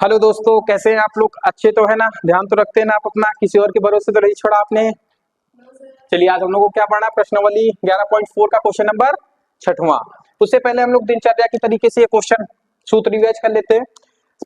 Hello दोस्तों, कैसे हैं आप लोग? अच्छे तो है ना? ध्यान तो रखते हैं ना आप अपना? किसी और के भरोसे तो नहीं छोड़ा आपने? चलिए, आज हम लोग को क्या पढ़ना है? प्रश्नावली 11.4 का क्वेश्चन नंबर 6वां। उससे पहले हम लोग दिनचर्या की तरीके से ये क्वेश्चन सूत्र रिवाइज कर लेते हैं।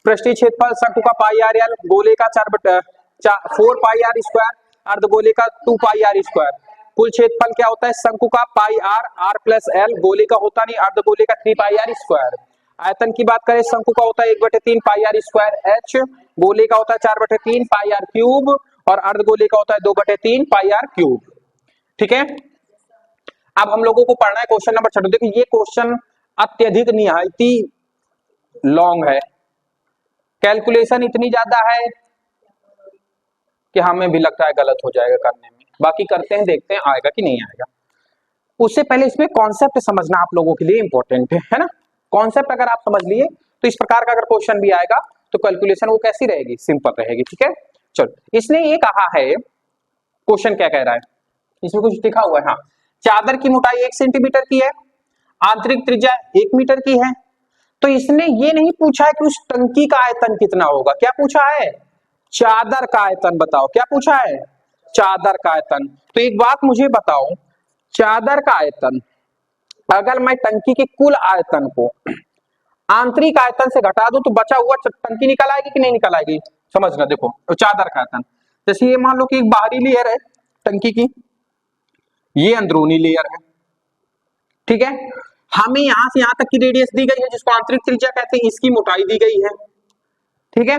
पृष्ठीय क्षेत्रफल शंकु का पाई आर एल, गोले का 4 पाई आर स्क्वायर, अर्धगोले का 2 पाई आर स्क्वायर। कुल क्षेत्रफल क्या होता है? शंकु का पाई आर, आर प्लस एल, गोले का होता नहीं, अर्धगोले का 3 पाई आर स्क्वायर। आयतन की बात करें, शंकु का होता है 1/3 पाई आर स्क्वायर एच, गोले का होता है 4/3 पाई आर क्यूब और अर्धगोले का होता है 2/3 पाई आर क्यूब। ठीक है, अब हम लोगों को पढ़ना है क्वेश्चन नंबर 6। देखिए, ये क्वेश्चन अत्यधिक निहायती लॉन्ग है, कैलकुलेशन इतनी ज्यादा है कि हमें भी लगता है गलत हो जाएगा करने में। बाकी करते हैं, देखते हैं आएगा कि नहीं आएगा। उससे पहले इसमें कॉन्सेप्ट समझना आप लोगों के लिए इंपॉर्टेंट है ना? कॉन्सेप्ट अगर आप समझ लिए तो इस प्रकार का अगर क्वेश्चन भी आएगा तो कैलकुलेशन वो कैसी रहेगी? सिंपल रहेगी। ठीक है, चलो, इसने ये कहा है, क्वेश्चन क्या कह रहा है, इसमें कुछ लिखा हुआ है। हाँ, चादर की मोटाई 1 सेंटीमीटर की है, आंतरिक त्रिज्या 1 मीटर की है। तो इसने ये नहीं पूछा है कि उस टंकी का आयतन कितना होगा। क्या पूछा है? चादर का आयतन बताओ। क्या पूछा है? चादर का आयतन। तो एक बात मुझे बताओ, चादर का आयतन अगर मैं टंकी के कुल आयतन को आंतरिक आयतन से घटा दूं तो बचा हुआ टंकी निकल आएगी कि नहीं निकल आएगी? समझना, देखो चादर का आयतन, जैसे ये मान लो कि एक बाहरी लेयर है टंकी की, ये अंदरूनी लेयर है। ठीक है, हमें यहां से यहां तक की रेडियस दी गई है जिसको आंतरिक त्रिज्या कहते हैं, इसकी मोटाई दी गई है। ठीक है,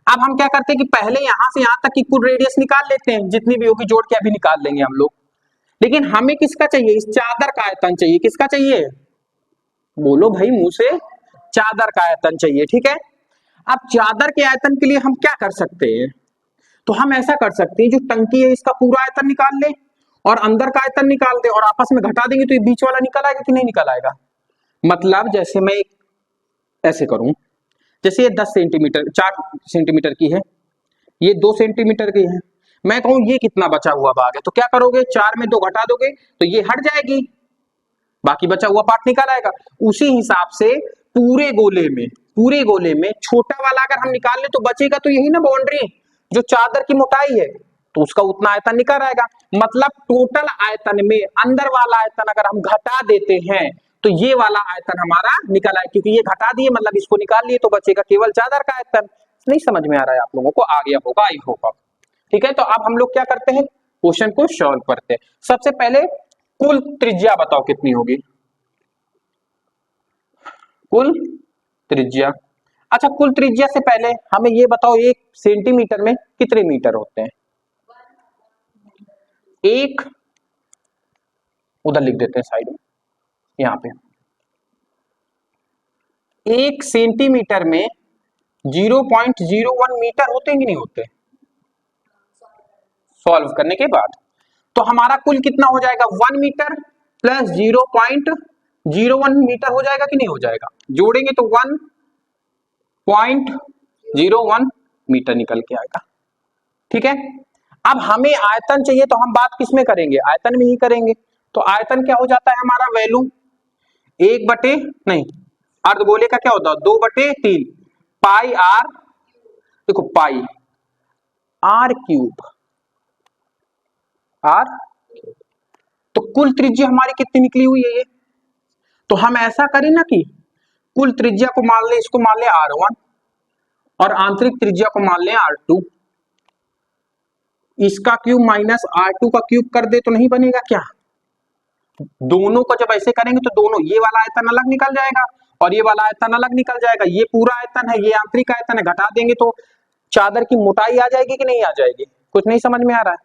अब हम क्या करते हैं कि पहले यहां से यहां तक की कुल रेडियस निकाल लेते हैं, जितनी भी होगी जोड़ के अभी निकाल लेंगे हम लोग। लेकिन हमें किसका चाहिए? इस चादर का आयतन चाहिए। किसका चाहिए? बोलो भाई मुंह से, चादर का आयतन चाहिए। ठीक है, अब चादर के आयतन के लिए हम क्या कर सकते हैं? तो हम ऐसा कर सकते हैं, जो टंकी है इसका पूरा आयतन निकाल ले और अंदर का आयतन निकाल दे और आपस में घटा देंगे तो ये बीच वाला निकल आएगा कि नहीं निकल आएगा? मतलब जैसे मैं ऐसे करूं, जैसे ये 10 सेंटीमीटर 4 सेंटीमीटर की है, ये 2 सेंटीमीटर की है, मैं कहूं ये कितना बचा हुआ भाग है, तो क्या करोगे? 4 में 2 घटा दोगे तो ये हट जाएगी, बाकी बचा हुआ पार्ट निकाल आएगा। उसी हिसाब से पूरे गोले में छोटा वाला अगर हम निकाल ले तो बचेगा तो यही ना बाउंड्री, जो चादर की मोटाई है, तो उसका उतना आयतन निकल आएगा। मतलब टोटल आयतन में अंदर वाला आयतन अगर हम घटा देते हैं तो ये वाला आयतन हमारा निकल आए, क्योंकि ये घटा दिए मतलब इसको निकाल लिए तो बचेगा केवल चादर का आयतन। नहीं समझ में आ रहा है आप लोगों को? आ गया होगा, आई होगा। ठीक है, तो अब हम लोग क्या करते हैं? क्वेश्चन को सॉल्व करते हैं। सबसे पहले कुल त्रिज्या बताओ कितनी होगी? कुल त्रिज्या, अच्छा कुल त्रिज्या से पहले हमें ये बताओ, 1 सेंटीमीटर में कितने मीटर होते हैं? एक, उधर लिख देते हैं साइड में, यहां पे 1 सेंटीमीटर में 0.01 मीटर होते हैं कि नहीं होते? सॉल्व करने के बाद तो हमारा कुल कितना हो जाएगा? 1 मीटर प्लस 0.01 मीटर हो जाएगा कि नहीं हो जाएगा? जोड़ेंगे तो 1.01 मीटर निकल के आएगा। ठीक है, अब हमें आयतन चाहिए तो हम बात किसमें करेंगे? आयतन में ही करेंगे। तो आयतन क्या हो जाता है हमारा? वैल्यू 1 बटे नहीं, अर्धगोले का क्या होता है? 2/3 पाई आर, देखो पाई आर क्यूब, आर, तो कुल त्रिज्या हमारी कितनी निकली हुई है ये? तो हम ऐसा करें ना कि कुल त्रिज्या को मान ले, इसको मान ले R1 और आंतरिक त्रिज्या को मान ले R2, इसका क्यूब माइनस R2 का क्यूब कर दे तो नहीं बनेगा क्या? दोनों को जब ऐसे करेंगे तो दोनों, ये वाला आयतन अलग निकल जाएगा और ये वाला आयतन अलग निकल जाएगा। ये पूरा आयतन है, ये आंतरिक आयतन है, घटा देंगे तो चादर की मोटाई आ जाएगी कि नहीं आ जाएगी? कुछ नहीं समझ में आ रहा है?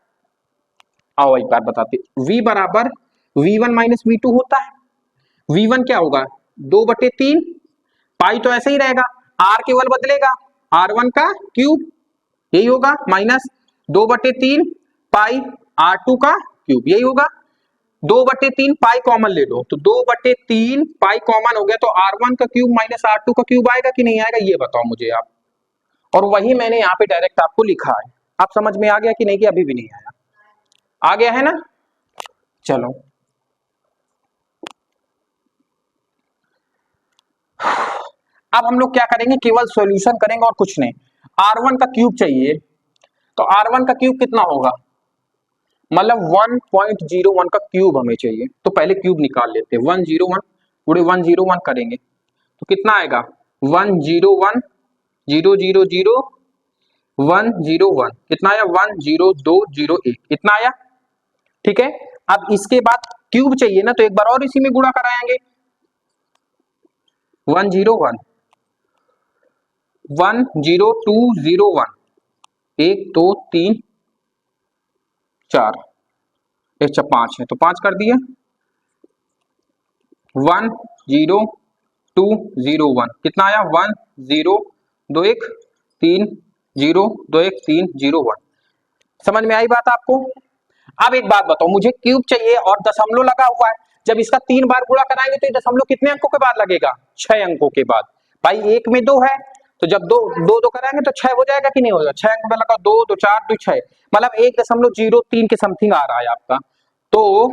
आओ एक बार बताते। V बराबर V1 माइनस V2 होता है। V1 क्या होगा? 2/3, पाई तो ऐसे ही रहेगा, R केवल बदलेगा, R1 का क्यूब यही होगा, माइनस 2/3 पाई R2 का क्यूब यही होगा। 2/3 पाई कॉमन ले लो तो 2/3 पाई कॉमन हो गया तो R1 का क्यूब माइनस R2 का क्यूब आएगा कि नहीं आएगा? ये बताओ मुझे आप। और वही मैंने यहाँ पे डायरेक्ट आपको लिखा है। आप समझ में आ गया कि नहीं कि अभी भी नहीं आया? आ गया है ना? चलो, अब हम लोग क्या करेंगे, केवल सॉल्यूशन करेंगे और कुछ नहीं। R1 का क्यूब चाहिए, तो R1 का क्यूब कितना होगा, मतलब 1.01 का क्यूब हमें चाहिए, तो पहले क्यूब निकाल लेते हैं। 101 गुणे 101 करेंगे तो कितना आएगा, 101 0 0 0 101, कितना आया 10201, इतना आया। ठीक है, अब इसके बाद क्यूब चाहिए ना, तो एक बार और इसी में गुणा कराएंगे। 101 10201, 1 2 3 4, 1 4 5 है, तो 5 कर दिए। 10201 कितना आया, 1021 3021 301। समझ में आई बात आपको। अब एक बात बताओ, मुझे क्यूब चाहिए और दशमलव लगा हुआ है, जब इसका 3 बार गुणा कराएंगे तो ये दशमलव कितने अंकों के बाद लगेगा, 6 अंकों के बाद। भाई एक में 2 है, तो जब दो दो दो कराएंगे तो 6 हो जाएगा कि नहीं होगा, 6 अंक में लगा 2 2 4 2 6, मतलब 1.03 के समथिंग आ रहा है आपका। तो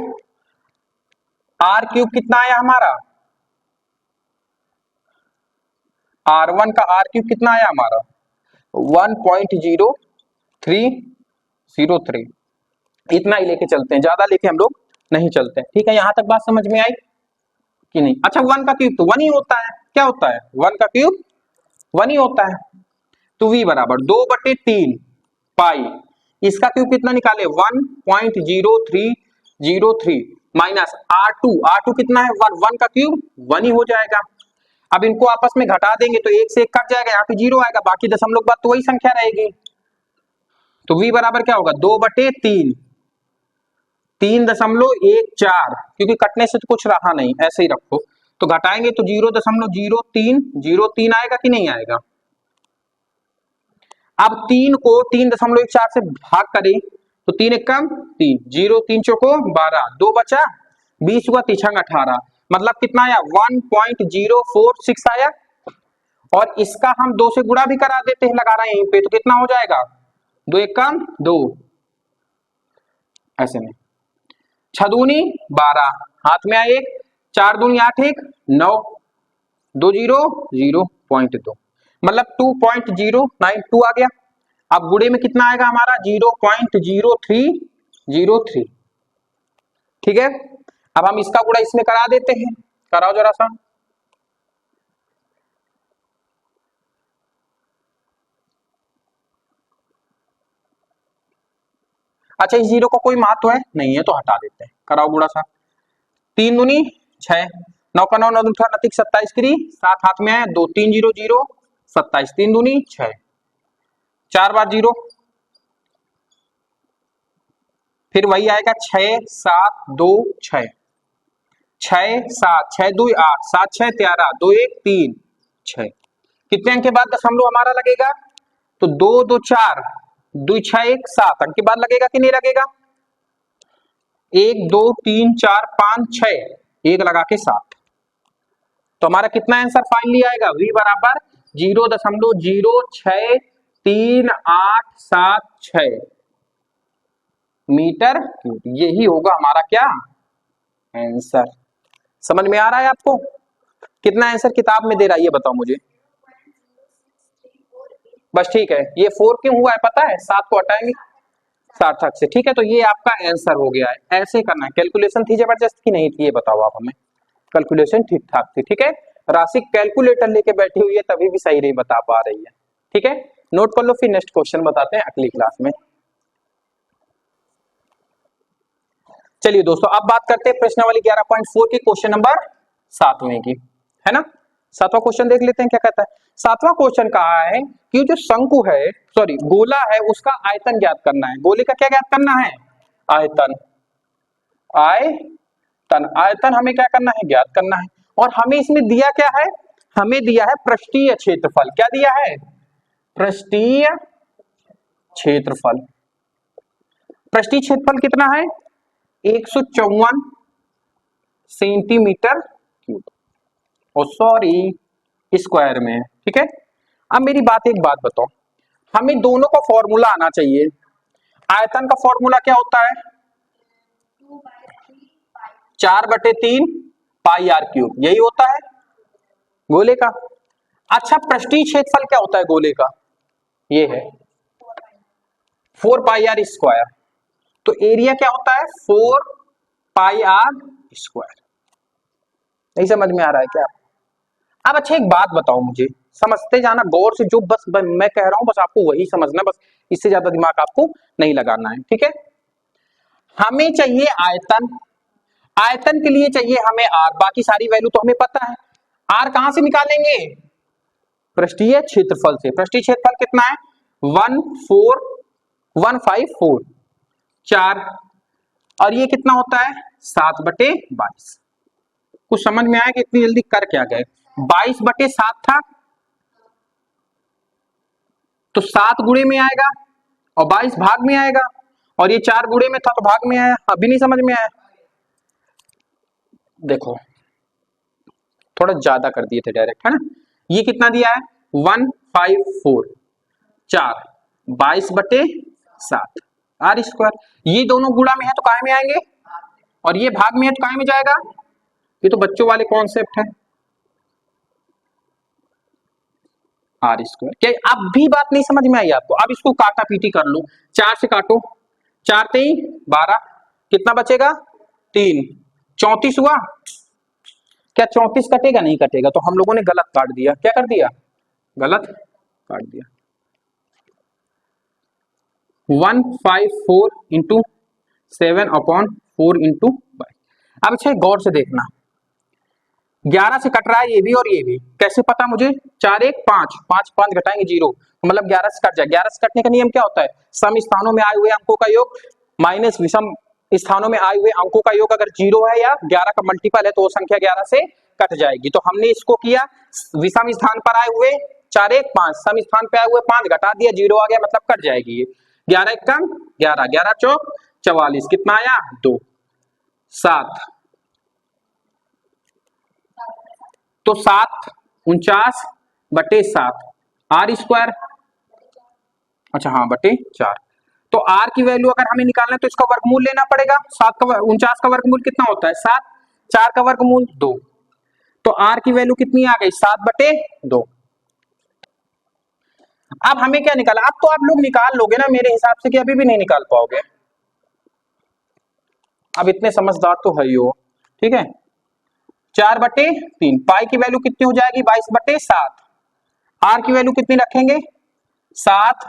आर क्यूब कितना आया हमारा, R1 का आर क्यूब कितना आया हमारा, 1.0303। इतना ही लेके चलते हैं, ज्यादा लेके हम लोग नहीं चलते। ठीक है, यहां तक बात समझ में आई कि नहीं। अच्छा, 1 का क्यूब तो 1 ही होता है, क्या होता है 1 का क्यूब 1 ही होता है। तो v बराबर 2/3 पाई, इसका क्यूब कितना निकाले 1.0303 माइनस R2 कितना है 1 का क्यूब 1 ही हो जाएगा। अब इनको आपस में घटा देंगे तो 1 से 1 कट जाएगा, यहाँ पे 0 आएगा, बाकी दशमलव के बाद तो वही संख्या रहेगी। तो v बराबर क्या होगा 2/3 3.14, क्योंकि कटने से तो कुछ रहा नहीं, ऐसे ही रखो। तो घटाएंगे तो 0.0303 आएगा कि नहीं आएगा। अब 3 को 3.14 से भाग करें तो 3 एक कम 3, 0 3 चौको 12, 2 बचा 20 हुआ 3 छंग 18, मतलब कितना आया 1.046 आया। और इसका हम 2 से गुणा भी करा देते हैं, लगा रहे हैं यहीं पे, तो कितना हो जाएगा 2 एक कम 2, ऐसे में 6 दूनी 12, हाथ में आए 4 दूनी 8 1 9, 2 0 0.2, मतलब 2.092 आ गया। अब गुणे में कितना आएगा हमारा 0.0303। ठीक है, अब हम इसका गुणा इसमें करा देते हैं, कराओ जरा सा। अच्छा, इस 0 का कोई महत्व है नहीं है, तो हटा देते हैं, कराओ गुणा सा। 3 दूनी 6, 9 का 9 9 29 27 की 7 हाथ में आया 2 3 0 0 27, 3 दूनी 6, 4 बार 0, फिर वही आएगा 6 7 2 6, 6 7 6 2 8 7 6 13 2 1 3 6, कितने अंक के बाद दशमलव हमारा लगेगा, तो 2 2 4 2 6 1 7 अंक के बाद लगेगा कि नहीं लगेगा, 1 2 3 4 5 6, 1 लगा के 7। तो हमारा कितना आंसर फाइनली आएगा, v बराबर 0.06387 मीटर क्यूब। यही होगा हमारा क्या आंसर। समझ में आ रहा है आपको, कितना आंसर किताब में दे रहा है ये बताओ मुझे, बस ठीक है। ये 4 क्यों हुआ है पता है, 7 को हटाएंगे सार्थक से। ठीक है, तो ये आपका आंसर हो गया है। ऐसे करना है, कैलकुलेशन थी जबरदस्त की नहीं थी ये बताओ आप हमें, कैलकुलेशन ठीक ठाक थी। ठीक है, राशि कैलकुलेटर लेके बैठी हुई है तभी भी सही नहीं बता पा रही है। ठीक है, नोट कर लो, फिर नेक्स्ट क्वेश्चन बताते हैं अगली क्लास में। चलिए दोस्तों, अब बात करते हैं प्रश्नावली 11.4 की, क्वेश्चन नंबर 7वें की, है ना। 7वां क्वेश्चन देख लेते हैं क्या कहता है। 7वां क्वेश्चन कहा है कि जो शंकु है, सॉरी गोला है, उसका आयतन ज्ञात करना है। गोले का क्या ज्ञात करना है, आयतन। आयतन हमें क्या करना है, ज्ञात करना है। और हमें इसमें दिया क्या है, हमें दिया है पृष्ठीय क्षेत्रफल। क्या दिया है, पृष्ठीय क्षेत्रफल। पृष्ठीय क्षेत्रफल कितना है 154 सेंटीमीटर क्यूब, और सॉरी स्क्वायर में है। ठीक है, अब मेरी एक बात बताओ, हमें दोनों का फॉर्मूला आना चाहिए। आयतन का फॉर्मूला क्या होता है, 4/3 पाई आर क्यूब, यही होता है गोले का। अच्छा, पृष्ठीय क्षेत्रफल क्या होता है गोले का? ये है 4 पाई आर स्क्वायर। तो एरिया क्या होता है? 4 पाई आर स्क्वायर। नहीं समझ में आ रहा है क्या? अब अच्छा एक बात बताओ मुझे, समझते जाना गौर से, जो बस मैं कह रहा हूं बस आपको वही समझना, बस इससे ज्यादा दिमाग आपको नहीं लगाना है, ठीक है? हमें चाहिए आयतन, आयतन के लिए चाहिए हमें आर, बाकी सारी वैल्यू तो हमें पता है। आर कहां से निकालेंगे? पृष्ठीय क्षेत्रफल से। पृष्ठीय क्षेत्रफल कितना है? 14154 4, और ये कितना होता है? 7/22। कुछ समझ में आया कि इतनी जल्दी कर क्या गए? 22/7 था तो 7 गुणे में आएगा और 22 भाग में आएगा, और ये 4 गुणे में था तो भाग में आया। अभी नहीं समझ में आया? देखो थोड़ा ज्यादा कर दिए थे डायरेक्ट, है ना? ये कितना दिया है? 154 4 22/7 आर स्क्वायर। ये दोनों गुणा में है तो काय में आएंगे, और ये भाग में है तो काय में जाएगा। ये तो बच्चों वाले कॉन्सेप्ट है, आर स्क्वायर। क्या अब भी बात नहीं समझ में आई आपको? अब इसको काटा पीटी कर लो, 4 से काटो, 4 3 12, कितना बचेगा? 3, 34 हुआ। क्या 34 कटेगा? नहीं कटेगा, तो हम लोगों ने गलत काट दिया। क्या कर दिया? गलत काट दिया। 154 इंटू 7/4 इंटू 22। अब अच्छा गौर से देखना, 11 से कट रहा है ये भी और ये भी, कैसे पता मुझे? 4 1 5, 5 5 घटाएंगे 0, मतलब 11 से कट जाए। 11 से कटने का नियम क्या होता है? सम स्थानों में आए हुए अंकों का योग माइनस विषम स्थानों में आए हुए अंकों का योग, अगर 0 है या 11 का मल्टीपल है तो वो संख्या 11 से कट जाएगी। तो हमने इसको किया, विषम स्थान पर आए हुए 4 1 5, सम स्थान पे आए हुए 5 घटा दिया, 0 आ गया, मतलब कट जाएगी ये। 11 1 कम 11, 11 चौक 44, कितना आया? 2 7, तो 7 49/7 आर स्क्वायर। अच्छा हाँ, बटे 4। तो आर की वैल्यू अगर हमें निकालना है तो इसका वर्गमूल लेना पड़ेगा। 49 का वर्गमूल कितना होता है? 7। 4 का वर्गमूल 2, तो आर की वैल्यू कितनी आ गई? 7/2। अब हमें क्या निकाला? अब तो आप लोग निकाल लोगे ना मेरे हिसाब से, कि अभी भी नहीं निकाल पाओगे? अब इतने समझदार तो है ही हो, ठीक है। 4/3, पाई की वैल्यू कितनी हो जाएगी? 22/7। आर की वैल्यू कितनी रखेंगे? 7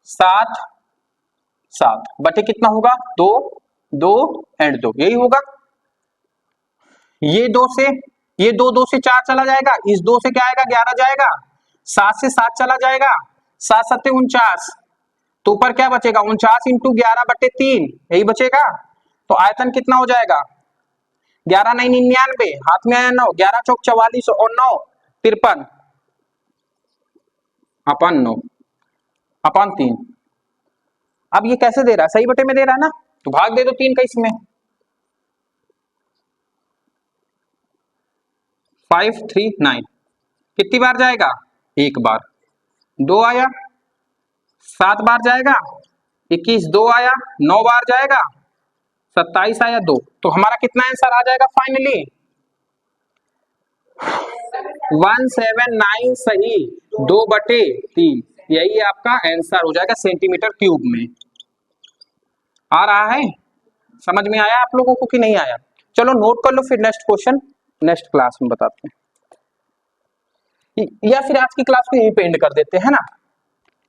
7 7 बटे कितना होगा? 2 2 एंड 2, यही होगा। ये 2 से, ये 2 2 से 4 चला जाएगा, इस 2 से क्या आएगा? 11 जाएगा, 7 से 7 चला जाएगा, 7 7 49, तो ऊपर क्या बचेगा? 49 इंटू 11/3, यही बचेगा। तो आयतन कितना हो जाएगा? 11 9 99, हाथ में आया 9, 11 चौक 44 और 9 53 अपन 9 अपन 3। अब ये कैसे दे रहा है? सही बटे में दे रहा है ना, तो भाग दे दो 3 का इसमें। 5 3 9, कितनी बार जाएगा? एक बार। 2 आया, 7 बार जाएगा, 21 2 आया, 9 बार जाएगा, 27 आया 2। तो हमारा कितना आंसर आ जाएगा फाइनली? 179 सही, 2/3, यही आपका आंसर हो जाएगा सेंटीमीटर क्यूब में। आ रहा है? समझ में आया आप लोगों को कि नहीं आया? चलो नोट कर लो, फिर नेक्स्ट क्वेश्चन नेक्स्ट क्लास में बताते हैं, या फिर आज की क्लास को यहीं पे एंड कर देते हैं ना,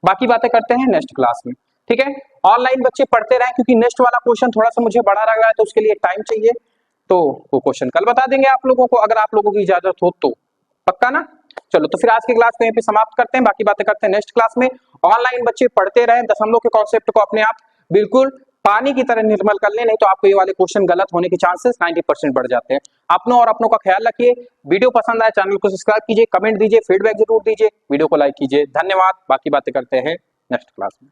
बाकी बातें करते हैं नेक्स्ट क्लास में, ठीक है। ऑनलाइन बच्चे पढ़ते रहे, क्योंकि नेक्स्ट वाला क्वेश्चन थोड़ा सा मुझे बड़ा लग रहा है, तो उसके लिए टाइम चाहिए, तो वो क्वेश्चन कल बता देंगे आप लोगों को, अगर आप लोगों की इजाजत हो तो। पक्का ना? चलो तो फिर आज की क्लास को यहीं पे समाप्त करते हैं, बाकी बातें करते हैं नेक्स्ट क्लास में। ऑनलाइन बच्चे पढ़ते रहे, दशमलव के कॉन्सेप्ट को अपने आप बिल्कुल पानी की तरह निर्मल कर ले, नहीं तो आपको ये वाले क्वेश्चन गलत होने के चांसेस 90% बढ़ जाते हैं। अपनों और अपनों का ख्याल रखिए। वीडियो पसंद आए चैनल को सब्सक्राइब कीजिए, कमेंट दीजिए, फीडबैक जरूर दीजिए, वीडियो को लाइक कीजिए। धन्यवाद। बाकी बातें करते हैं नेक्स्ट क्लास में।